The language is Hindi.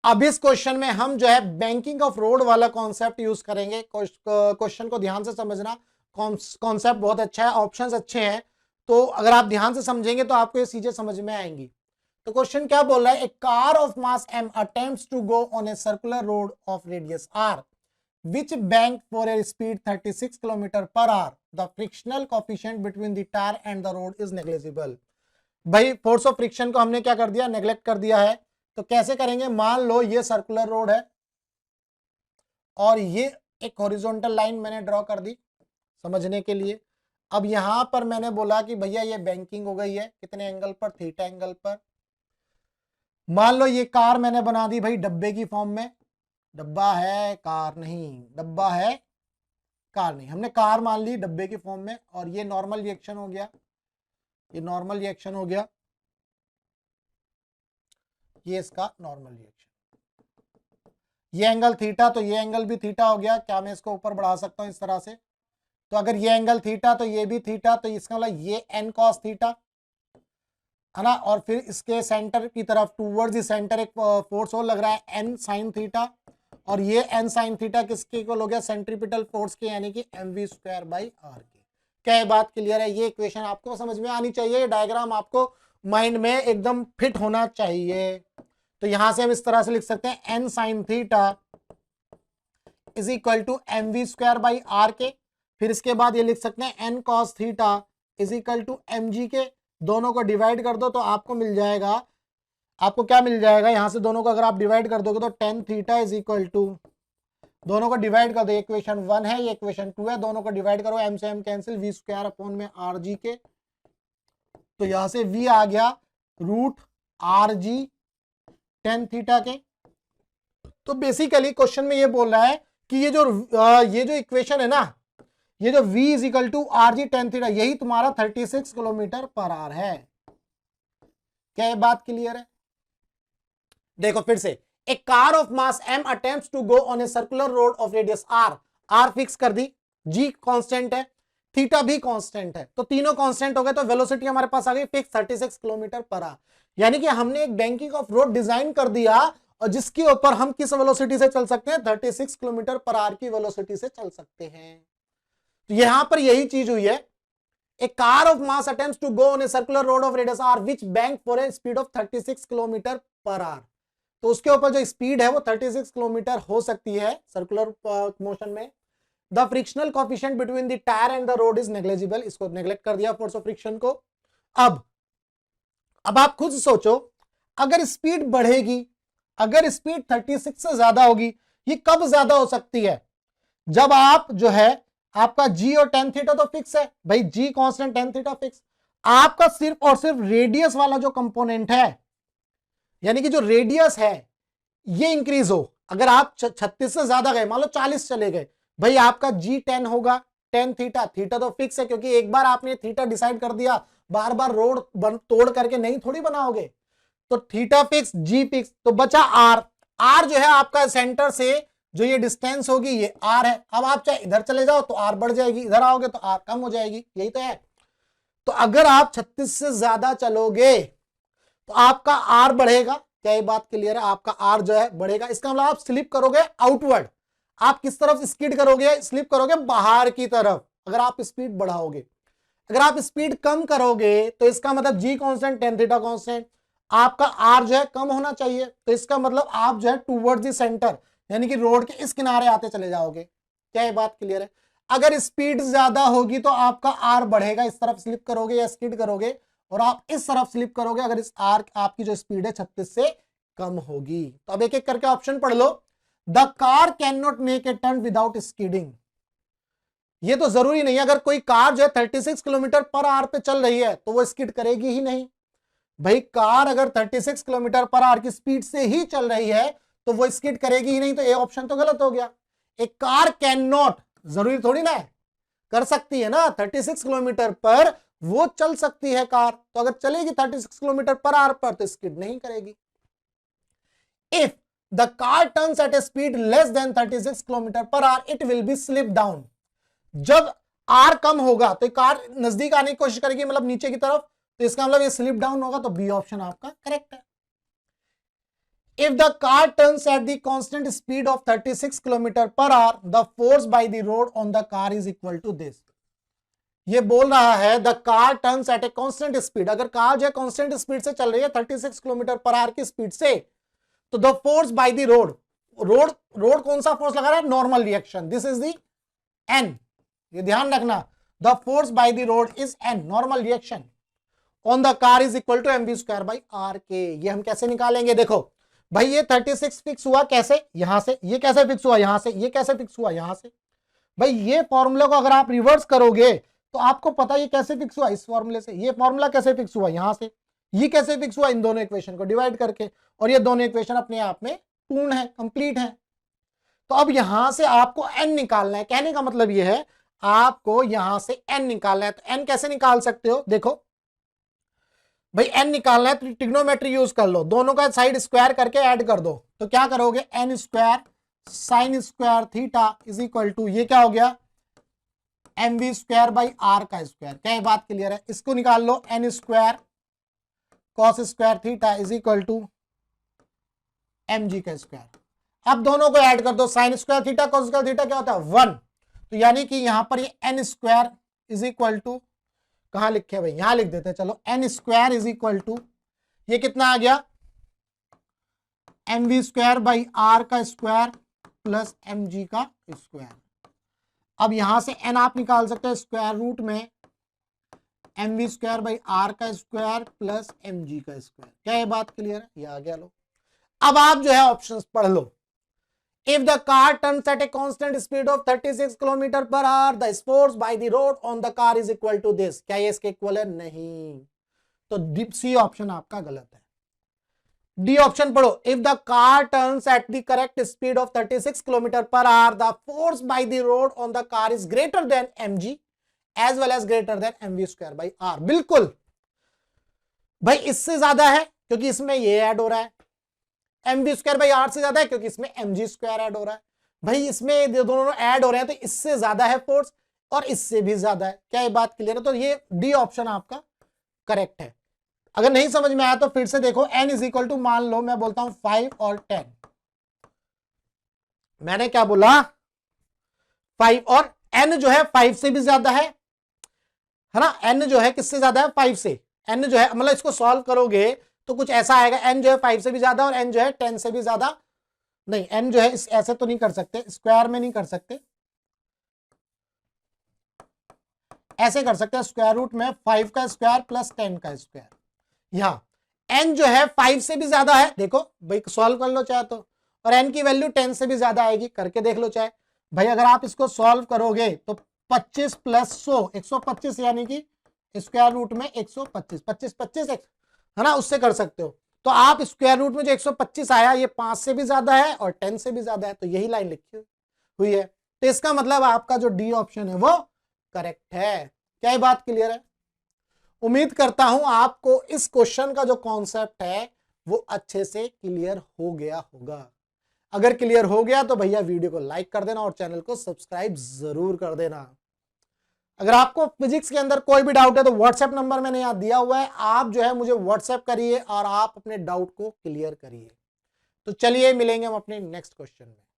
अब इस क्वेश्चन में हम जो है बैंकिंग ऑफ रोड वाला कॉन्सेप्ट यूज करेंगे। क्वेश्चन को ध्यान से समझना, कॉन्सेप्ट बहुत अच्छा है, ऑप्शंस अच्छे हैं, तो अगर आप ध्यान से समझेंगे तो आपको ये चीजें समझ में आएंगी। तो क्वेश्चन क्या बोल रहा है, a car of mass m attempts to go on a circular road of radius r which bank for a speed 36 km per hour, the frictional coefficient between the tire and the road is negligible। भाई फोर्स ऑफ फ्रिक्शन को हमने क्या कर दिया, नेग्लेक्ट कर दिया है। तो कैसे करेंगे, मान लो ये सर्कुलर रोड है और ये एक हॉरिजॉन्टल लाइन मैंने ड्रॉ कर दी समझने के लिए। अब यहां पर मैंने बोला कि भैया ये बैंकिंग हो गई है, कितने एंगल पर, थीटा एंगल पर। मान लो ये कार मैंने बना दी भाई डब्बे की फॉर्म में, डब्बा है कार नहीं, डब्बा है कार नहीं, हमने कार मान ली डब्बे की फॉर्म में। और ये नॉर्मल रिएक्शन हो गया, ये नॉर्मल रिएक्शन हो गया, ये इसका नॉर्मल रिएक्शन। ये एंगल थीटा, तो ये एंगल भी थीटा हो गया। क्या मैं इसको ऊपर बढ़ा सकता हूं इस तरह से, तो अगर ये एंगल थीटा तो ये भी थीटा, तो इसका मतलब ये एन कॉस थीटा है ना। और फिर इसके सेंटर की तरफ टूवर्ड्स द सेंटर एक फोर्स और लग रहा है एन साइन थीटा, और ये एन साइन थीटा किसके इक्वल हो गया, सेंट्रीपिटल फोर्स के, यानी कि mv स्क्वायर बाई आर के। क्या ये बात क्लियर है? ये इक्वेशन आपको समझ में आनी चाहिए, डायग्राम आपको माइंड में एकदम फिट होना चाहिए। तो यहां से हम इस तरह से लिख सकते हैं N sine theta is equal to mv square by R के। फिर इसके बाद ये लिख सकते हैं N cos theta is equal to mg के। दोनों को डिवाइड कर दो तो आपको मिल जाएगा, आपको क्या मिल जाएगा, यहां से दोनों को अगर आप डिवाइड कर दोगे तो tan theta is equal to, दोनों को डिवाइड कर दो, इक्वेशन 1 है, ये इक्वेशन 2 है, दोनों को डिवाइड करो, m से m cancel, v square upon में आर जी के। तो यहां से v आ गया root R G tan theta के। तो बेसिकली क्वेश्चन में ये बोल रहा है कि ये जो इक्वेशन है ना, ये जो v is equal to R G tan theta, यही तुम्हारा 36 किलोमीटर पर आवर है। क्या ये बात क्लियर है? देखो फिर से, a car of mass m attempts to go on a circular road of radius r, r fix कर दी, g कांस्टेंट है, थीटा भी कांस्टेंट है, तो तीनों कांस्टेंट हो गए, तो वेलोसिटी हमारे पास आ गई फिक्स 36 किलोमीटर पर आवर। यानी कि हमने एक बैंकिंग ऑफ रोड डिजाइन कर दिया और जिसके ऊपर हम किस वेलोसिटी से चल सकते हैं, 36 किलोमीटर पर आवर की वेलोसिटी से चल सकते हैं। तो यहां पर यही चीज हुई है, a car of mass attempts to go on a circular road of radius r which bank for a speed of 36 kilometre per our. तो उसके ऊपर जो स्पीड है वो 36 किलोमीटर हो सकती है सर्कुलर मोशन में। The frictional coefficient between the tyre and the road is negligible, इसको नेग्लेक्ट कर दिया फोर्स ऑफ फ्रिक्शन को। अब आप खुद सोचो, अगर स्पीड बढ़ेगी, अगर स्पीड 36 से ज्यादा होगी, ये कब ज्यादा हो सकती है, जब आप जो है आपका g और टेन थीटा तो फिक्स है भाई, g constant tan theta fix, आपका सिर्फ और सिर्फ रेडियस वाला जो कंपोनेंट है, यानी कि जो रेडियस है ये इंक्रीज हो। अगर आप 36 से ज्यादा गए, मान लो 40 चले गए, भाई आपका g 10 होगा, टेन थीटा, थीटा तो फिक्स है क्योंकि एक बार आपने थीटा डिसाइड कर दिया, बार बार रोड तोड़ करके नहीं थोड़ी बनाओगे। तो थीटा फिक्स, g फिक्स, तो बचा r। r जो है आपका सेंटर से जो ये डिस्टेंस होगी ये r है। अब आप चाहे इधर चले जाओ तो r बढ़ जाएगी, इधर आओगे तो r कम हो जाएगी, यही तो है। तो अगर आप 36 से ज्यादा चलोगे तो आपका r बढ़ेगा। क्या ये बात क्लियर है? आपका r जो है बढ़ेगा, इसका मतलब आप स्लिप करोगे आउटवर्ड। आप किस तरफ स्किड करोगे, स्लिप करोगे बाहर की तरफ, अगर आप स्पीड बढ़ाओगे। अगर आप स्पीड कम करोगे तो इसका मतलब g constant tan theta constant, आपका r जो है कम होना चाहिए, तो इसका मतलब आप जो है टूवर्ड्स द सेंटर, यानी कि रोड के इस किनारे आते चले जाओगे। क्या ये बात क्लियर है? अगर स्पीड ज्यादा होगी तो आपका r बढ़ेगा, इस तरफ स्लिप करोगे या स्किड करोगे, और आप इस तरफ स्लिप करोगे अगर इस r आपकी जो स्पीड है 36 से कम होगी। तो अब एक एक करके ऑप्शन पढ़ लो। The car can not make a turn without skidding, ये तो जरूरी नहीं है, अगर कोई कार जो है 36 किलोमीटर पर आवर पे चल रही है तो वो स्किड करेगी ही नहीं। भाई कार अगर 36 किलोमीटर पर आवर की स्पीड से ही चल रही है तो वो स्किड करेगी ही नहीं, तो ये ऑप्शन तो गलत हो गया। एक कार कैन नॉट, जरूरी थोड़ी ना है, कर सकती है ना, 36 किलोमीटर पर वो चल सकती है कार, तो अगर चलेगी 36 किलोमीटर पर आवर पर तो स्किड नहीं करेगी। If the car turns at A speed less than 36 kilometre per hour it will be slip down, जब आर कम होगा तो कार नजदीक आने की कोशिश करेगी, मतलब नीचे की तरफ, तो इसका मतलब ये स्लिप डाउन होगा, तो बी ऑप्शन आपका करेक्ट है। If the car turns at the constant speed of 36 kilometre per hour the force by the road on the car is equal to this. ये बोल रहा है the car turns at a constant speed, अगर कार जो है कांस्टेंट स्पीड से चल रही है 36 किलोमीटर पर आवर की स्पीड से, तो the force by the road, road कौन सा फोर्स लगा रहा है? Normal reaction, this is the N, ये ध्यान रखना, the force by the road is N, normal reaction on the car is equal to mv square by R के। ये हम कैसे निकालेंगे? देखो भाई ये 36 फिक्स हुआ कैसे? यहां से। ये कैसे फिक्स हुआ? यहां से। ये कैसे फिक्स हुआ? यहां से। भाई ये फॉर्मूला को अगर आप रिवर्स करोगे तो आपको पता ये कैसे फिक्स हुआ? इस फॉर्मूले से। ये फॉर्मूला कैसे फिक्स हुआ? यहां से। ये कैसे फिक्स हुआ? इन दोनों इक्वेशन को डिवाइड करके। और ये दोनों इक्वेशन अपने आप में पूर्ण है, कंप्लीट है। तो अब यहां से आपको n निकालना है। कहने का मतलब ये है आपको यहां से n निकालना है। तो n कैसे निकाल सकते हो? देखो भाई n निकालना है तो ट्रिग्नोमेट्री यूज कर लो, दोनों का साइड स्क्वायर करके ऐड कर दो। तो क्या करोगे? n square sine square theta is equal to, ये क्या हो गया? mv स्क्वायर बाई आर का स्क्वायर। क्या ये बात क्लियर है? इसको निकाल लो, n square cos square theta is equal to mg का स्क्वायर। अब दोनों को ऐड कर दो, sine square theta cos square theta क्या होता है? 1। तो यानी कि यहां पर ये n square is equal to, कहां लिखे भाई? यहां लिख देते हैं, चलो। n square is equal to, ये कितना आ गया? mv स्क्वायर बाई आर का स्क्वायर प्लस mg का स्क्वायर। अब यहां से n आप निकाल सकते हैं स्क्वायर रूट में mv स्क्वायर बाई आर का स्क्वायर प्लस mg का स्क्वायर। क्या ये बात क्लियर है? ये आ गया। लो अब आप जो है ऑप्शंस पढ़ लो। If the car turns at a constant speed of 36 km per hour, the force by the road on the car is equal to this. क्या ये इसके इक्वल है? नहीं। तो सी ऑप्शन आपका गलत है। डी ऑप्शन पढ़ो। If the car turns at the correct speed of 36 km per hour, the force by the road on the car is greater than mg as well as greater than mv square by r। बिल्कुल भाई, इससे ज्यादा है क्योंकि इसमें ये ऐड हो रहा है। mv स्क्वायर बाई आर से ज्यादा है क्योंकि इसमें mg स्क्वायर ऐड हो रहा है। भाई इसमें दोनों ऐड हो रहे हैं तो इससे ज्यादा है फोर्स और इससे भी ज्यादा है। क्या ये बात क्लियर है? तो ये डी ऑप्शन आपका करेक्ट है। अगर नहीं समझ में आया तो फिर से देखो। n इज इक्वल टू, मान लो मैं बोलता हूं 5 और 10। मैंने क्या बोला? 5 और n जो है 5 से भी ज्यादा है ना? n जो है किससे ज्यादा है? 5 से। n जो है मतलब इसको सॉल्व करोगे तो कुछ ऐसा आएगा, n जो है 5 से भी ज्यादा और n जो है 10 से भी ज्यादा। नहीं, n जो है इस ऐसे तो नहीं कर सकते, स्क्वायर में नहीं कर सकते, ऐसे कर सकते हैं स्क्वायर रूट में 5 का स्क्वायर प्लस 10 का स्क्वायर। यहां n जो है 5 से भी ज्यादा है, देखो भाई सॉल्व कर लो चाहे तो, और n की वैल्यू 10 से भी ज्यादा आएगी, करके देख लो चाहे भाई। अगर आप इसको सॉल्व करोगे तो 25 प्लस 100 125, यानी कि स्क्वायर रूट में 125, 25 25 है ना, उससे कर सकते हो। तो आप स्क्वायर रूट में जो 125 आया ये 5 से भी ज्यादा है और 10 से भी ज्यादा है, तो यही लाइन लिखी हुई है। तो इसका मतलब आपका जो डी ऑप्शन है वो करेक्ट है। क्या ये बात क्लियर है? उम्मीद करता हूं आपको इस क्वेश्चन का जो कॉन्सेप्ट है वो अच्छे से क्लियर हो गया होगा। अगर क्लियर हो गया तो भैया वीडियो को लाइक कर देना और चैनल को सब्सक्राइब जरूर कर देना। अगर आपको फिजिक्स के अंदर कोई भी डाउट है तो व्हाट्सएप नंबर मैंने यहाँ दिया हुआ है, आप जो है मुझे व्हाट्सएप करिए और आप अपने डाउट को क्लियर करिए। तो चलिए मिलेंगे हम अपने नेक्स्ट क्वेश्चन में।